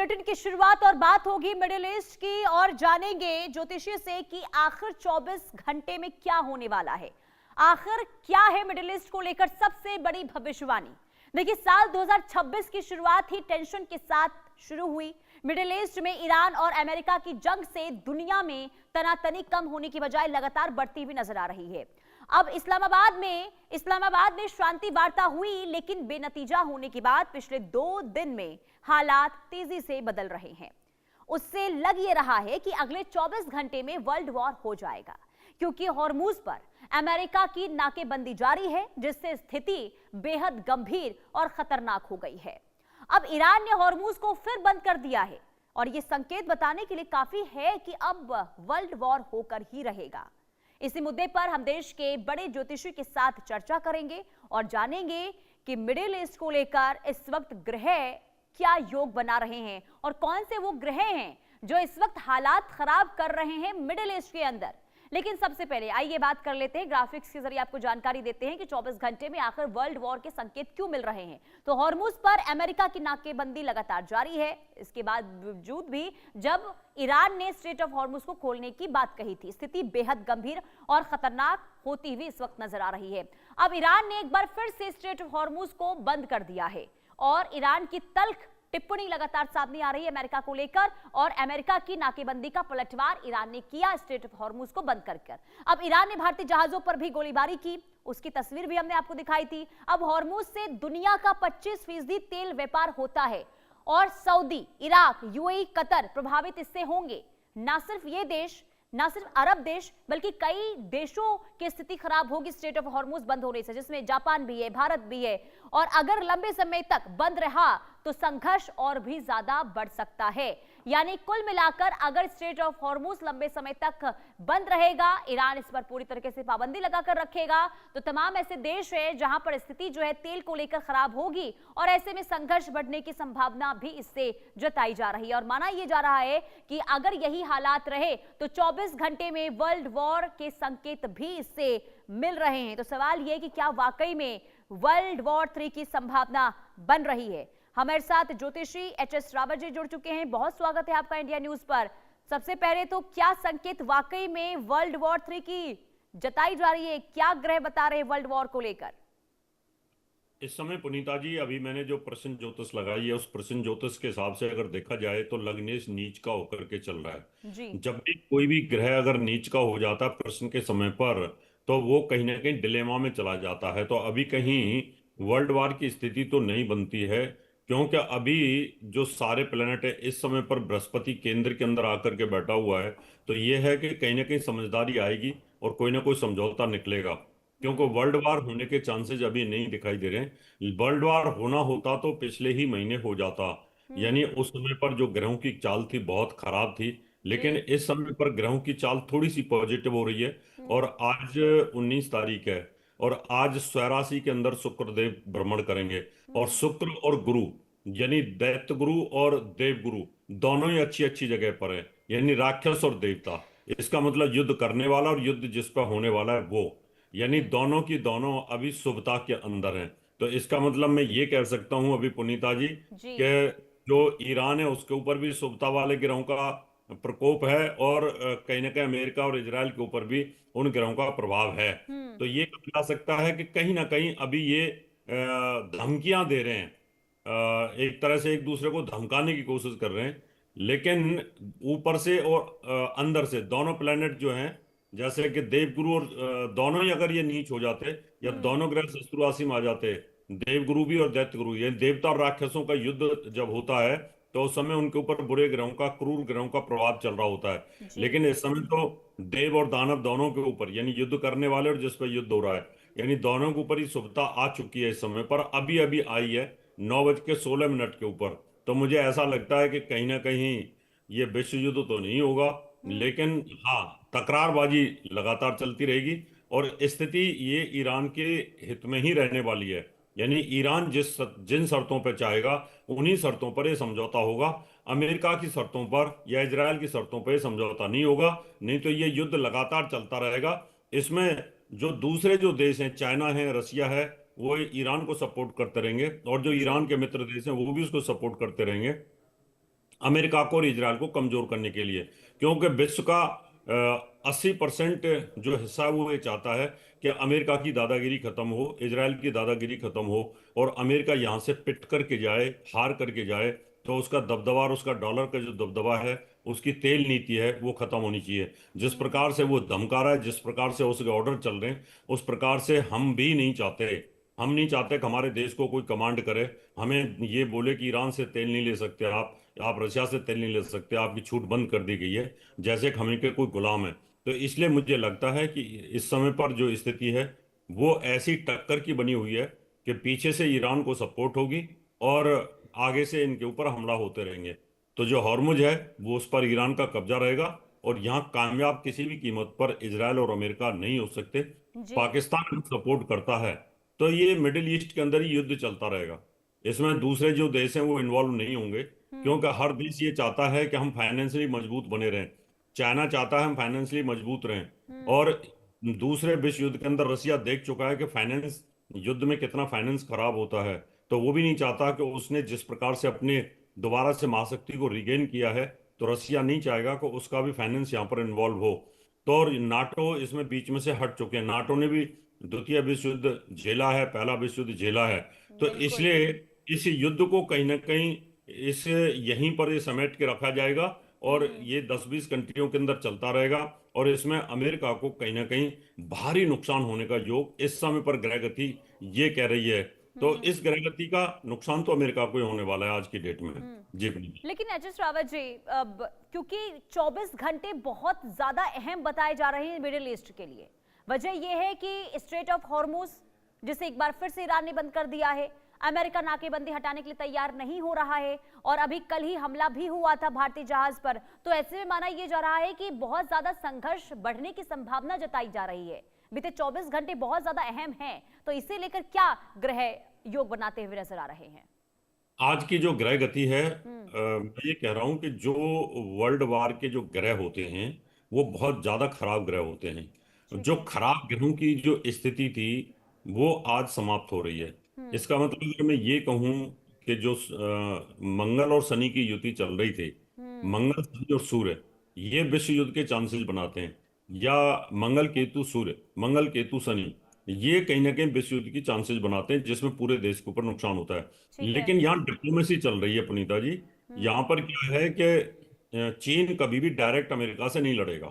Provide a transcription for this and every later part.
Bulletin की शुरुआत और बात होगी मिडिल ईस्ट की और जानेंगे ज्योतिषी से कि आखिर 24 घंटे में क्या होने वाला है। आखिर क्या है मिडिल ईस्ट को लेकर सबसे बड़ी भविष्यवाणी। देखिए, साल 2026 की शुरुआत ही टेंशन के साथ शुरू हुई। मिडिल ईस्ट में ईरान और अमेरिका की जंग से दुनिया में तनातनी कम होने की बजाय लगातार बढ़ती हुई नजर आ रही है। अब इस्लामाबाद में शांति वार्ता हुई, लेकिन बेनतीजा होने के बाद पिछले 2 दिन में हालात तेजी से बदल रहे हैं। उससे लग ये रहा है कि अगले 24 घंटे में वर्ल्ड वॉर हो जाएगा, क्योंकि हॉर्मुज पर अमेरिका की नाकेबंदी जारी है, जिससे स्थिति बेहद गंभीर और खतरनाक हो गई है। अब ईरान ने हॉर्मुज को फिर बंद कर दिया है और यह संकेत बताने के लिए काफी है कि अब वर्ल्ड वॉर होकर ही रहेगा। इसी मुद्दे पर हम देश के बड़े ज्योतिषी के साथ चर्चा करेंगे और जानेंगे कि मिडिल ईस्ट को लेकर इस वक्त ग्रह क्या योग बना रहे हैं और कौन से वो ग्रह हैं जो इस वक्त हालात खराब कर रहे हैं मिडिल ईस्ट के अंदर। लेकिन सबसे पहले आइए बात कर लेते हैं, ग्राफिक्स के जरिए आपको जानकारी देते हैं कि 24 घंटे में आखिर वर्ल्ड वॉर के संकेत क्यों मिल रहे हैं। तो हॉर्मुज पर अमेरिका की नाकेबंदी लगातार जारी है। इसके बावजूद भी जब ईरान ने स्ट्रेट ऑफ हॉर्मुज को खोलने की बात कही थी, स्थिति बेहद गंभीर और खतरनाक होती हुई इस वक्त नजर आ रही है। अब ईरान ने एक बार फिर से स्ट्रेट ऑफ हॉर्मुज को बंद कर दिया है और ईरान की तल्ख टिप्पणी लगातार सामने आ रही है अमेरिका को लेकर, और अमेरिका की नाकेबंदी का पलटवार ईरान ने किया स्ट्रेट ऑफ हॉर्मुज को बंद कर। अब ईरान ने भारतीय जहाजों पर भी गोलीबारी की, उसकी तस्वीर भी हमने आपको दिखाई थी। अब हॉर्मुज से दुनिया का 25% तेल व्यापार होता है और सऊदी, इराक, यूएई, कतर प्रभावित इससे होंगे। ना सिर्फ ये देश, ना सिर्फ अरब देश, बल्कि कई देशों की स्थिति खराब होगी स्ट्रेट ऑफ हॉर्मुज बंद होने से, जिसमें जापान भी है, भारत भी है। और अगर लंबे समय तक बंद रहा तो संघर्ष और भी ज्यादा बढ़ सकता है। यानी कुल मिलाकर अगर स्ट्रेट ऑफ हॉर्मुज लंबे समय तक बंद रहेगा, ईरान इस पर पूरी तरीके से पाबंदी लगाकर रखेगा, तो तमाम ऐसे देश है जहां पर स्थिति जो है तेल को लेकर खराब होगी और ऐसे में संघर्ष बढ़ने की संभावना भी इससे जताई जा रही है। और माना यह जा रहा है कि अगर यही हालात रहे तो 24 घंटे में वर्ल्ड वॉर के संकेत भी इससे मिल रहे हैं। तो सवाल यह कि क्या वाकई में वर्ल्ड वॉर 3 की संभावना बन रही है। हमारे साथ ज्योतिषी एच.एस. रावत जी जुड़ चुके हैं। बहुत स्वागत है आपका इंडिया न्यूज पर। सबसे पहले तो क्या संकेत वाकई में वर्ल्ड वॉर 3 की जताई जा रही है, क्या ग्रह बता रहे हैं वर्ल्ड वॉर को लेकर? इस समय पुनीता जी, अभी मैंने जो प्रश्न ज्योतिष लगाई है उस प्रश्न ज्योतिष के हिसाब से अगर देखा जाए तो लग्नेश नीच का होकर के चल रहा है जी। जब भी कोई भी ग्रह अगर नीच का हो जाता है प्रश्न के समय पर, तो वो कहीं ना कहीं डिलेमा में चला जाता है। तो अभी कहीं वर्ल्ड वार की स्थिति तो नहीं बनती है, क्योंकि अभी जो सारे प्लेनेट है इस समय पर बृहस्पति केंद्र के अंदर आकर के बैठा हुआ है। तो ये है कि कहीं ना कहीं समझदारी आएगी और कोई ना कोई समझौता निकलेगा, क्योंकि वर्ल्ड वार होने के चांसेस अभी नहीं दिखाई दे रहे हैं। वर्ल्ड वार होना होता तो पिछले ही महीने हो जाता, यानी उस समय पर जो ग्रहों की चाल थी बहुत खराब थी। लेकिन जी। इस समय पर ग्रहों की चाल थोड़ी सी पॉजिटिव हो रही है। और आज 19 तारीख है और आज स्वराशि के अंदर शुक्रदेव भ्रमण करेंगे। और शुक्र और गुरु, यानी दैत्य गुरु और देव गुरु दोनों ही अच्छी अच्छी जगह पर है, यानी राक्षस और देवता। इसका मतलब युद्ध करने वाला और युद्ध जिस पर होने वाला है वो, यानी दोनों की दोनों अभी शुभता के अंदर हैं। तो इसका मतलब मैं ये कह सकता हूं अभी पुनीता जी जी। कि जो ईरान है उसके ऊपर भी शुभता वाले ग्रहों का प्रकोप है और कहीं ना कहीं अमेरिका और इजराइल के ऊपर भी उन ग्रहों का प्रभाव है। हम्म। तो ये कहा जा सकता है कि कहीं ना कहीं अभी ये धमकियां दे रहे हैं, एक तरह से एक दूसरे को धमकाने की कोशिश कर रहे हैं। लेकिन ऊपर से और अंदर से दोनों प्लेनेट जो हैं, जैसे कि देवगुरु और दोनों ही अगर ये नीच हो जाते या दोनों ग्रह शत्रु राशि में आ जाते, देवगुरु भी और दैत्य गुरु, ये देवता और राक्षसों का युद्ध जब होता है तो उस समय उनके ऊपर बुरे ग्रहों का, क्रूर ग्रहों का प्रभाव चल रहा होता है। जी। लेकिन इस समय तो देव और दानव दोनों के ऊपर, यानी युद्ध करने वाले और जिस पर युद्ध हो रहा है, यानी दोनों के ऊपर ही शुभता आ चुकी है। इस समय पर अभी अभी आई है 9:16 के ऊपर। तो मुझे ऐसा लगता है कि कहीं ना कहीं ये विश्व युद्ध तो नहीं होगा, लेकिन हाँ तकरारबाजी लगातार चलती रहेगी। और स्थिति ये ईरान के हित में ही रहने वाली है, यानी ईरान जिन शर्तों पर चाहेगा उन्हीं शर्तों पर ये समझौता होगा। अमेरिका की शर्तों पर या इजराइल की शर्तों पर ये समझौता नहीं होगा, नहीं तो ये युद्ध लगातार चलता रहेगा। इसमें जो दूसरे जो देश हैं, चाइना है, रसिया है, वो ईरान को सपोर्ट करते रहेंगे और जो जी। ईरान के मित्र देश हैं वो भी उसको सपोर्ट करते रहेंगे। अमेरिका को और इजरायल को कमजोर करने के लिए, क्योंकि विश्व का 80% जो हिस्सा है वो ये चाहता है कि अमेरिका की दादागिरी खत्म हो, इजरायल की दादागिरी खत्म हो और अमेरिका यहाँ से पिट करके जाए, हार करके जाए, तो उसका दबदबा और उसका डॉलर का जो दबदबा है, उसकी तेल नीति है, वो खत्म होनी चाहिए। जिस प्रकार से वो धमका रहा है, जिस प्रकार से उसके ऑर्डर चल रहे हैं, उस प्रकार से हम भी नहीं चाहते। हम नहीं चाहते कि हमारे देश को कोई कमांड करे, हमें ये बोले कि ईरान से तेल नहीं ले सकते आप रशिया से तेल नहीं ले सकते, आपकी छूट बंद कर दी गई है, जैसे कि हम इनके कोई गुलाम है। तो इसलिए मुझे लगता है कि इस समय पर जो स्थिति है वो ऐसी टक्कर की बनी हुई है कि पीछे से ईरान को सपोर्ट होगी और आगे से इनके ऊपर हमला होते रहेंगे। तो जो हॉर्मुज है वो उस पर ईरान का कब्जा रहेगा और यहाँ कामयाब किसी भी कीमत पर इजरायल और अमेरिका नहीं हो सकते। जी। पाकिस्तान सपोर्ट करता है तो ये मिडिल ईस्ट के अंदर ही युद्ध चलता रहेगा, इसमें दूसरे जो देश हैं वो इन्वॉल्व नहीं होंगे, क्योंकि हर देश ये चाहता है कि हम फाइनेंशियली मजबूत बने रहें। चाइना चाहता है हम फाइनेंशियली मजबूत रहें, और दूसरे विश्व युद्ध के अंदर रसिया देख चुका है कि फाइनेंस युद्ध में कितना फाइनेंस खराब होता है, तो वो भी नहीं चाहता कि उसने जिस प्रकार से अपने दोबारा से महाशक्ति को रिगेन किया है, तो रसिया नहीं चाहेगा कि उसका भी फाइनेंस यहाँ पर इन्वॉल्व हो। तो और नाटो इसमें बीच में से हट चुके हैं, नाटो ने भी द्वितीय विश्व युद्ध झेला है, पहला विश्व युद्ध झेला है। तो बिल्कुल। इसलिए इस युद्ध को कहीं ना कहीं इस यहीं पर ये समेट के रखा जाएगा और ये 10-20 कंट्रियों के अंदर चलता रहेगा, और इसमें अमेरिका को कहीं ना कहीं भारी नुकसान होने का योग इस समय पर ग्रहगति ये कह रही है। तो इस ग्रहगति का नुकसान तो अमेरिका को ही होने वाला है आज की डेट में। जी प्रीति। लेकिन एच.एस. रावत जी, अब क्योंकि 24 घंटे बहुत ज्यादा अहम बताए जा रहे हैं मिडिल ईस्ट के लिए, वजह यह है कि स्ट्रेट ऑफ हॉर्मुज जिसे एक बार फिर से ईरान ने बंद कर दिया है, अमेरिका नाकेबंदी हटाने के लिए तैयार नहीं हो रहा है, और अभी कल ही हमला भी हुआ था भारतीय जहाज पर। तो ऐसे में माना यह जा रहा है कि बहुत ज्यादा संघर्ष बढ़ने की संभावना जताई जा रही है। बीते 24 घंटे बहुत ज्यादा अहम हैं, तो इसे लेकर क्या ग्रह योग बनाते हुए नजर आ रहे हैं? आज की जो ग्रह गति है, मैं ये कह रहा हूं कि जो वर्ल्ड वार के जो ग्रह होते हैं वो बहुत ज्यादा खराब ग्रह होते हैं। ठीक जो है। खराब ग्रहों की जो स्थिति थी वो आज समाप्त हो रही है। इसका मतलब अगर मैं ये कहूं कि जो मंगल और शनि की युति चल रही थी, मंगल शनि और सूर्य ये विश्व युद्ध के चांसेस बनाते हैं, या मंगल केतु सूर्य, मंगल केतु शनि, ये कहीं ना कहीं विश्व युद्ध की चांसेस बनाते हैं जिसमें पूरे देश के ऊपर नुकसान होता है। ठीक है। लेकिन यहाँ डिप्लोमेसी चल रही है पुनीता जी। यहाँ पर क्या है कि चीन कभी भी डायरेक्ट अमेरिका से नहीं लड़ेगा,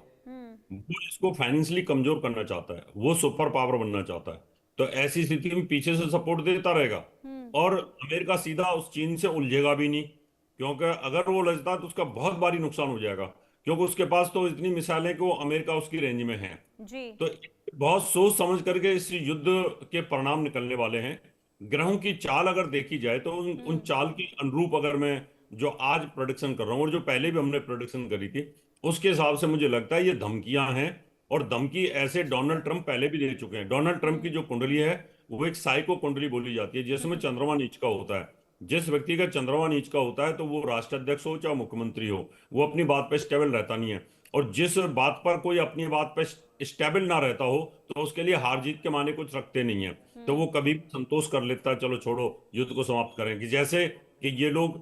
वो इसको फाइनेंशियली कमजोर करना चाहता है, वो सुपर पावर बनना चाहता है। तो ऐसी स्थिति में पीछे से सपोर्ट देता रहेगा, और अमेरिका सीधा उस चीन से उलझेगा भी नहीं, क्योंकि अगर वो उलझता तो उसका बहुत भारी नुकसान हो जाएगा, क्योंकि उसके पास तो इतनी मिसाइलें हैं कि वो अमेरिका उसकी रेंज में है। जी। तो बहुत सोच समझ करके इस युद्ध के परिणाम निकलने वाले हैं। ग्रहों की चाल अगर देखी जाए तो उन चाल के अनुरूप अगर मैं जो आज प्रोडिक्शन कर रहा हूँ और जो पहले भी हमने प्रोडिक्शन करी थी, उसके हिसाब से मुझे लगता है ये धमकियां हैं, और धमकी ऐसे डोनाल्ड ट्रंप पहले भी दे चुके हैं। डोनाल्ड ट्रंप की जो कुंडली है वो एक साइको कुंडली बोली जाती है, जिसमें चंद्रमा नीच का होता है। जिस व्यक्ति का चंद्रमा नीच का होता है तो वो राष्ट्राध्यक्ष हो चाहे मुख्यमंत्री हो, वो अपनी बात पे स्टेबल रहता नहीं है। और जिस बात पर कोई अपनी बात पे स्टेबल ना रहता हो तो उसके लिए हार जीत के माने कुछ रखते नहीं है, तो वो कभी भी संतोष कर लेता है, चलो छोड़ो युद्ध को समाप्त करें। कि जैसे कि ये लोग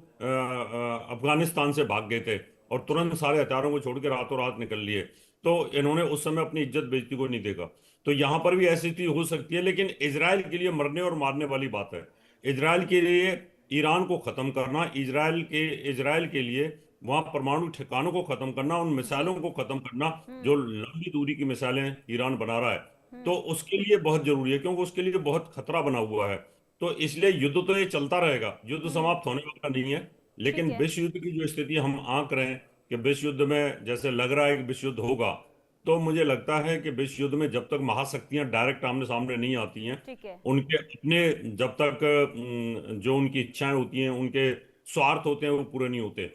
अफगानिस्तान से भाग गए थे और तुरंत सारे हथियारों को छोड़ के रातों रात निकल लिए, तो इन्होंने उस समय अपनी इज्जत बेइज्जती को नहीं देखा। तो यहाँ पर भी ऐसी स्थिति हो सकती है, लेकिन इजराइल के लिए मरने और मारने वाली बात है। इजराइल के लिए ईरान को खत्म करना, इजराइल के लिए वहां परमाणु ठिकानों को खत्म करना, उन मिसाइलों को खत्म करना जो लंबी दूरी की मिसाइलें ईरान बना रहा है, तो उसके लिए बहुत जरूरी है, क्योंकि उसके लिए बहुत खतरा बना हुआ है। तो इसलिए युद्ध तो ये चलता रहेगा, युद्ध समाप्त होने वाला नहीं है। ठीक लेकिन है। विश्व युद्ध की जो स्थिति हम आंक रहे हैं कि विश्व युद्ध में जैसे लग रहा है कि विश्व युद्ध होगा, तो मुझे लगता है कि विश्व युद्ध में जब तक महाशक्तियां डायरेक्ट आमने सामने नहीं आती हैं, ठीक है। उनके अपने जब तक जो उनकी इच्छाएं होती हैं, उनके स्वार्थ होते हैं, वो पूरे नहीं होते।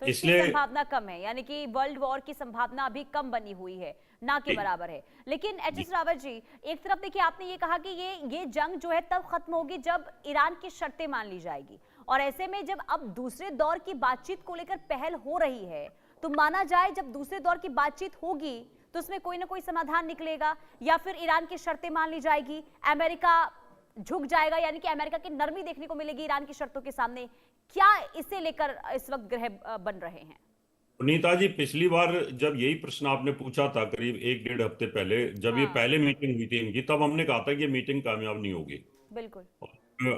तो इसकी इसलिए संभावना कम है, यानी कि वर्ल्ड वॉर की संभावना अभी कम बनी हुई है, ना के बराबर है। लेकिन एच.एस. रावत जी, एक तरफ देखिए आपने ये कहा कि ये जंग जो है तब खत्म होगी जब ईरान की शर्तें मान ली जाएगी, और ऐसे में जब अब दूसरे दौर की बातचीत को लेकर पहल हो रही है, तो माना जाए जब दूसरे दौर की बातचीत होगी तो उसमें कोई ना कोई समाधान निकलेगा, या फिर ईरान की शर्तें मान ली जाएगी, अमेरिका झुक जाएगा, यानी कि अमेरिका की नरमी देखने को मिलेगी ईरान की शर्तों के सामने। क्या इसे लेकर इस वक्त ग्रह बन रहे हैं? पुनीता जी, पिछली बार जब यही प्रश्न आपने पूछा था करीब 1-1.5 हफ्ते पहले, जब ये हाँ, पहले मीटिंग हुई थी इनकी, तब हमने कहा था कि ये मीटिंग कामयाब नहीं होगी। बिल्कुल।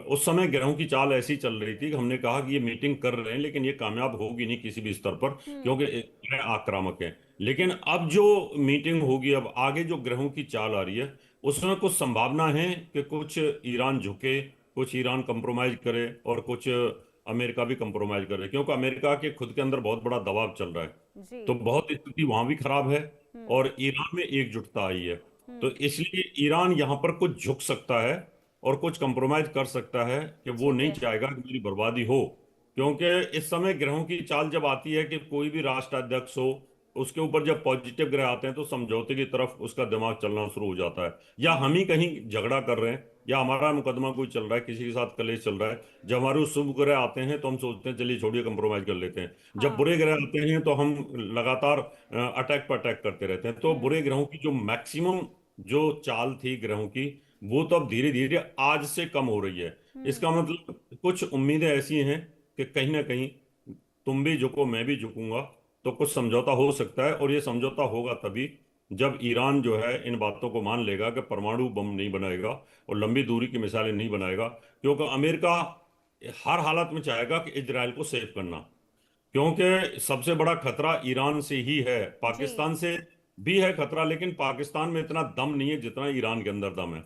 उस समय ग्रहों की चाल ऐसी चल रही थी कि हमने कहा कि ये मीटिंग कर रहे हैं लेकिन ये कामयाब होगी नहीं किसी भी स्तर पर, हम्म। क्योंकि ग्रह आक्रामक है। लेकिन अब जो मीटिंग होगी, अब आगे जो ग्रहों की चाल आ रही है, उसमें कुछ संभावना है कि कुछ ईरान झुके, कुछ ईरान कंप्रोमाइज करे और कुछ अमेरिका भी कंप्रोमाइज करे, क्योंकि अमेरिका के खुद के अंदर बहुत बड़ा दबाव चल रहा है। जी। तो बहुत स्थिति वहां भी खराब है हम्म। और ईरान में एकजुटता आई है। तो हम्म। इसलिए ईरान यहाँ पर कुछ झुक सकता है और कुछ कंप्रोमाइज कर सकता है कि वो ठीक नहीं है। चाहेगा कि मेरी बर्बादी हो। क्योंकि इस समय ग्रहों की चाल जब आती है कि कोई भी राष्ट्राध्यक्ष हो, उसके ऊपर जब पॉजिटिव ग्रह आते हैं तो समझौते की तरफ उसका दिमाग चलना शुरू हो जाता है। या हम ही कहीं झगड़ा कर रहे हैं, या हमारा मुकदमा कोई चल रहा है, किसी के साथ कलेश चल रहा है, जब हमारे उस शुभ ग्रह आते हैं तो हम सोचते हैं चलिए छोड़िए कंप्रोमाइज कर लेते हैं। जब हाँ। बुरे ग्रह आते हैं तो हम लगातार अटैक पर अटैक करते रहते हैं। तो हम्म। बुरे ग्रहों की जो मैक्सिमम जो चाल थी ग्रहों की, वो तो अब धीरे धीरे आज से कम हो रही है। हम्म। इसका मतलब कुछ उम्मीदें ऐसी हैं कि कहीं ना कहीं तुम भी झुको मैं भी झुकूंगा, तो कुछ समझौता हो सकता है। और ये समझौता होगा तभी जब ईरान जो है इन बातों को मान लेगा कि परमाणु बम नहीं बनाएगा और लंबी दूरी की मिसाइलें नहीं बनाएगा। क्योंकि अमेरिका हर हालत में चाहेगा कि इजराइल को सेव करना, क्योंकि सबसे बड़ा खतरा ईरान से ही है। जी। पाकिस्तान से भी है खतरा, लेकिन पाकिस्तान में इतना दम नहीं है जितना ईरान के अंदर दम है।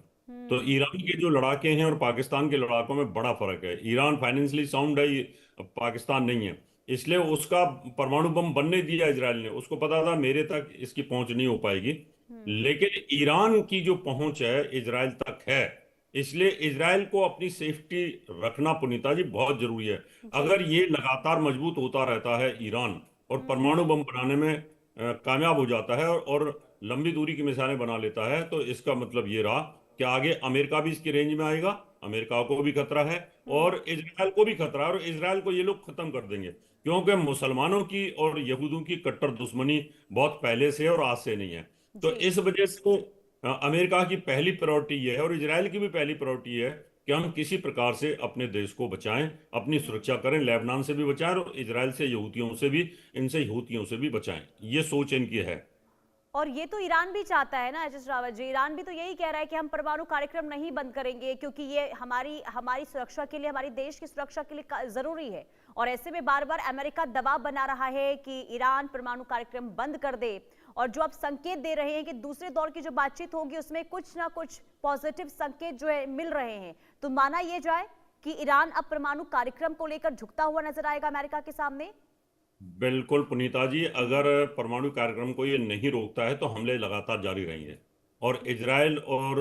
तो हम्म। ईरान के जो लड़ाके हैं और पाकिस्तान के लड़ाकों में बड़ा फर्क है। ईरान फाइनेंशियली साउंड है, पाकिस्तान नहीं है। इसलिए उसका परमाणु बम बनने दिया इजराइल ने, उसको पता था मेरे तक इसकी पहुंच नहीं हो पाएगी। हम्म। लेकिन ईरान की जो पहुंच है इजराइल तक है। इसलिए इजराइल को अपनी सेफ्टी रखना पुनीता जी बहुत जरूरी है। जी। अगर ये लगातार मजबूत होता रहता है ईरान और हम्म। परमाणु बम बनाने में कामयाब हो जाता है और लंबी दूरी की मिसाइलें बना लेता है, तो इसका मतलब ये रहा कि आगे अमेरिका भी इसकी रेंज में आएगा, अमेरिका को भी खतरा है हम्म। और इजराइल को भी खतरा है। और इजराइल को ये लोग खत्म कर देंगे, क्योंकि मुसलमानों की और यहूदियों की कट्टर दुश्मनी बहुत पहले से है और आज से नहीं है। तो जी। इस वजह से अमेरिका की पहली प्रायोरिटी ये है और इजराइल की भी पहली प्रायोरिटी है कि हम किसी प्रकार से अपने देश को बचाएं, अपनी सुरक्षा करें, लेबनान से भी बचाएं और इजराइल से यहूदियों से भी, इनसे यहूदियों से भी बचाएं। ये सोच इनकी है। और ये तो ईरान भी चाहता है ना एच.एस. रावत जी, ईरान भी तो यही कह रहा है कि हम परमाणु कार्यक्रम नहीं बंद करेंगे क्योंकि ये हमारी हमारी सुरक्षा के लिए, हमारी देश की सुरक्षा के लिए जरूरी है। और ऐसे में बार बार अमेरिका दबाव बना रहा है कि ईरान परमाणु कार्यक्रम बंद कर दे। और जो आप संकेत दे रहे हैं कि दूसरे दौर की जो बातचीत होगी उसमें कुछ ना कुछ पॉजिटिव संकेत जो है मिल रहे हैं, तो माना यह जाए कि ईरान अब परमाणु कार्यक्रम को लेकर झुकता हुआ नजर आएगा अमेरिका के सामने। बिल्कुल पुनीता जी, अगर परमाणु कार्यक्रम को ये नहीं रोकता है तो हमले लगातार जारी रहेंगे। और इजराइल और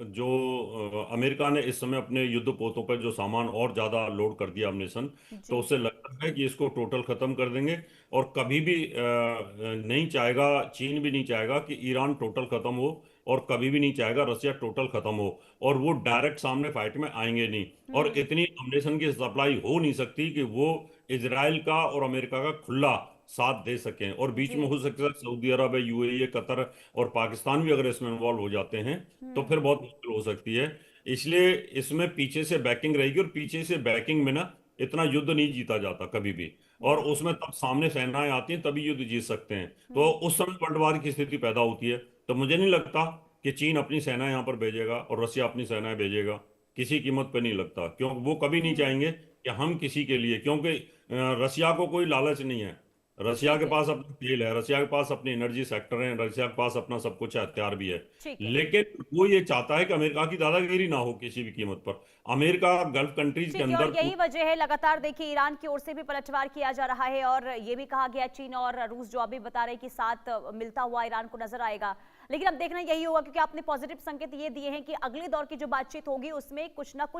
जो अमेरिका ने इस समय अपने युद्धपोतों पर जो सामान और ज़्यादा लोड कर दिया अमनेशन, जी। तो उससे लगता है कि इसको टोटल ख़त्म कर देंगे। और कभी भी नहीं चाहेगा, चीन भी नहीं चाहेगा कि ईरान टोटल ख़त्म हो, और कभी भी नहीं चाहेगा रसिया टोटल ख़त्म हो। और वो डायरेक्ट सामने फाइट में आएंगे नहीं। और हम्म। इतनी अमनेशन की सप्लाई हो नहीं सकती कि वो इजराइल का और अमेरिका का खुला साथ दे सकें। और बीच जी। में हो सकता है सऊदी अरब है, यूएई है, कतर और पाकिस्तान भी अगर इसमें इन्वॉल्व हो जाते हैं तो हम्म। फिर बहुत मुश्किल हो सकती है। इसलिए इसमें पीछे से बैकिंग रहेगी, और पीछे से बैकिंग में ना इतना युद्ध नहीं जीता जाता कभी भी। और बिल्कुल। उसमें तब सामने सेनाएं आती हैं तभी युद्ध जीत सकते हैं। तो हम्म। उस समय वर्ल्ड वार की स्थिति पैदा होती है। तो मुझे नहीं लगता कि चीन अपनी सेनाएं यहाँ पर भेजेगा और रसिया अपनी सेनाएं भेजेगा, किसी कीमत पे नहीं लगता। क्योंकि वो कभी नहीं हम्म। चाहेंगे कि हम किसी के लिए, क्योंकि रसिया को कोई लालच नहीं है। रसिया के ठीक है। पास अपना तेल है, रसिया के पास अपनी एनर्जी सेक्टर है, रसिया के पास अपना सब कुछ है, हथियार भी है। ठीक है। लेकिन वो ये चाहता है कि अमेरिका की दादागिरी ना हो किसी भी कीमत पर। अमेरिका गल्फ कंट्रीज के ठीक है। और अंदर यही वजह है, लगातार देखिए ईरान की ओर से भी पलटवार किया जा रहा है और ये भी कहा गया चीन और रूस जो अभी बता रहे हैं कि साथ मिलता हुआ ईरान को नजर आएगा। लेकिन अब देखना यही होगा क्योंकि आपने पॉजिटिव संकेत ये दिए हैं कि अगले दौर की जो बातचीत होगी उसमें कुछ ना कुछ